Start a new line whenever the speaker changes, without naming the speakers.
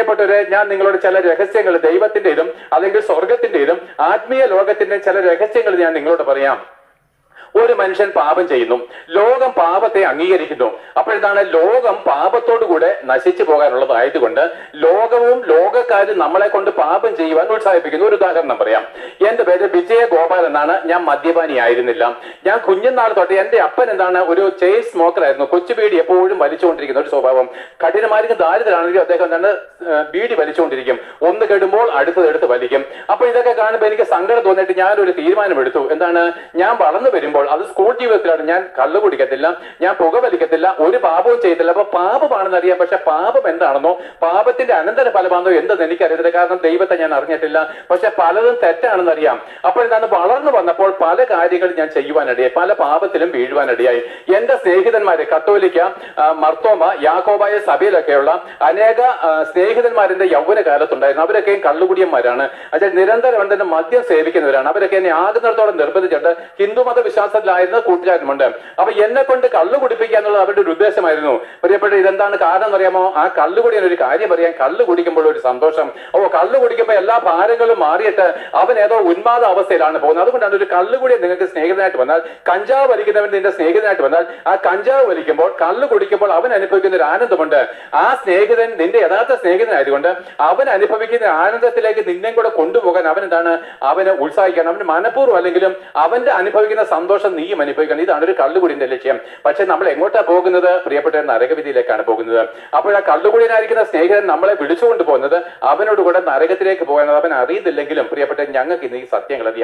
പ്രിയപ്പെട്ടവരെ, ഞാൻ നിങ്ങളോട് ചില രഹസ്യങ്ങൾ, ദൈവത്തിന്റെതും അല്ലെങ്കിൽ സ്വർഗത്തിന്റെതും ആത്മീയ ലോകത്തിന്റെയും ചില രഹസ്യങ്ങൾ ഞാൻ നിങ്ങളോട് പറയാം. ഒരു മനുഷ്യൻ പാപം ചെയ്യുന്നു, ലോകം പാപത്തെ അംഗീകരിക്കുന്നു. അപ്പോഴെന്താണ്? ലോകം പാപത്തോടുകൂടെ നശിച്ചു പോകാനുള്ളതായതുകൊണ്ട് ലോകവും ലോകക്കാരും നമ്മളെ കൊണ്ട് പാപം ചെയ്യുവാൻ ഉത്സാഹിപ്പിക്കുന്നു. ഒരു ഉദാഹരണം പറയാം. എന്റെ പേര് വിജയ ഗോപാൽ എന്നാണ്. ഞാൻ മദ്യപാനി ആയിരുന്നില്ല. ഞാൻ കുഞ്ഞുനാൾ തൊട്ട്, എന്റെ അപ്പൻ എന്താണ്, ഒരു ചെയിൻ സ്മോക്കർ ആയിരുന്നു. കൊച്ചു ബീഡി എപ്പോഴും വലിച്ചുകൊണ്ടിരിക്കുന്ന ഒരു സ്വഭാവം. കഠിനമായിരിക്കും ദാരിദ്ര്യമാണെങ്കിലും അദ്ദേഹം എന്താണ്, ബീഡി വലിച്ചുകൊണ്ടിരിക്കും. ഒന്ന് കെടുമ്പോൾ അടുത്തതെടുത്ത് വലിക്കും. അപ്പൊ ഇതൊക്കെ കാണുമ്പോൾ എനിക്ക് സങ്കടം തോന്നിയിട്ട് ഞാനൊരു തീരുമാനമെടുത്തു. എന്താണ്? ഞാൻ വളർന്നു വരുമ്പോൾ, അത് സ്കൂൾ ജീവിതത്തിലാണ്, ഞാൻ കള്ളു കുടിക്കത്തില്ല, ഞാൻ പുക വലിക്കത്തില്ല, ഒരു പാപവും ചെയ്തില്ല. അപ്പൊ പാപമാണെന്ന് അറിയാം, പക്ഷെ പാപം എന്താണെന്നോ പാപത്തിന്റെ അനന്തര ഫലമാണെന്നോ എന്തെന്ന് എനിക്കറിയത്തില്ല. കാരണം ദൈവത്തെ ഞാൻ അറിഞ്ഞിട്ടില്ല. പക്ഷെ പലതും തെറ്റാണെന്ന് അറിയാം. അപ്പോൾ എന്താണ്, വളർന്നു വന്നപ്പോൾ പല കാര്യങ്ങളും ഞാൻ ചെയ്യുവാനിടയായി, പല പാപത്തിലും വീഴുവാനിടയായി. എന്റെ സ്നേഹിതന്മാര്, കത്തോലിക്ക, മർത്തോമ, യാക്കോബായ സഭയിലൊക്കെയുള്ള അനേക സ്നേഹിതന്മാരെന്റെ യൗവന കാലത്തുണ്ടായിരുന്നു. അവരൊക്കെയും കള്ളുകുടിയന്മാരാണ്. അത് നിരന്തരം എന്തെങ്കിലും മദ്യം സേവിക്കുന്നവരാണ്. അവരൊക്കെ എന്നെ ആകുന്നിടത്തോളം നിർബന്ധിച്ചിട്ട് ഹിന്ദുമത വിശ്വാസത്തിലായിരുന്ന കൂട്ടുകാരുമുണ്ട്. അപ്പൊ എന്നെ കൊണ്ട് കള്ളു കുടിപ്പിക്കുക എന്നുള്ളത് അവരുടെ ഒരു ഉദ്ദേശമായിരുന്നു. പ്രിയപ്പെട്ട, ഇതെന്താണ് കാരണം എന്നറിയാമോ? ആ കള്ളുകുടിയൻ ഒരു കാര്യം പറയാൻ, കള്ളു കുടിക്കുമ്പോൾ ഒരു സന്തോഷം. കള്ളു കുടിക്കുമ്പോൾ എല്ലാ ഭാരങ്ങളും മാറിയിട്ട് അവൻ ഏതോ ഉന്മാദ അവസ്ഥയിലാണ് പോകുന്നത്. അതുകൊണ്ടാണ് ഒരു കള്ളുകുടിയൻ നിങ്ങൾക്ക് സ്നേഹിതനായിട്ട് വന്നാൽ, കഞ്ചാവ് വലിക്കുന്നവൻ നിന്റെ സ്നേഹിതനായിട്ട് വന്നാൽ, ആ കഞ്ചാവ് വലിക്കുമ്പോൾ, കള്ളു കുടിക്കുമ്പോൾ അവൻ അനുഭവിക്കുന്ന ഒരു ആനന്ദമുണ്ട്. ആ സ്നേഹിതൻ നിന്റെ യഥാർത്ഥ സ്നേഹിതനായതുകൊണ്ട് അവൻ അനുഭവിക്കുന്ന ആനന്ദത്തിലേക്ക് നിന്നെ കൂടെ കൊണ്ടുപോകാൻ അവൻ എന്താണ്, അവന് ഉത്സാഹിക്കാൻ, അവന് മനഃപൂർവ്വം അല്ലെങ്കിലും അവന്റെ അനുഭവിക്കുന്ന സന്തോഷം നീയും അനുഭവിക്കണം. ഇതാണ് ഒരു കള്ളുകുടിന്റെ ലക്ഷ്യം. പക്ഷെ നമ്മൾ എങ്ങോട്ടാ പോകുന്നത്? പ്രിയപ്പെട്ട, നരകവിധിയിലേക്കാണ് പോകുന്നത്. അപ്പോൾ ആ കള്ളുകുടിയനായിരിക്കുന്ന സ്നേഹിതൻ നമ്മളെ വിളിച്ചുകൊണ്ട് പോകുന്നത് അവനോട് കൂടെ നരകത്തിലേക്ക് പോകാൻ അവൻ അറിയുന്നില്ലെങ്കിലും, പ്രിയപ്പെട്ട, ഞങ്ങൾക്ക് ഇന്ന് ഈ സത്യങ്ങൾ അറിയാം.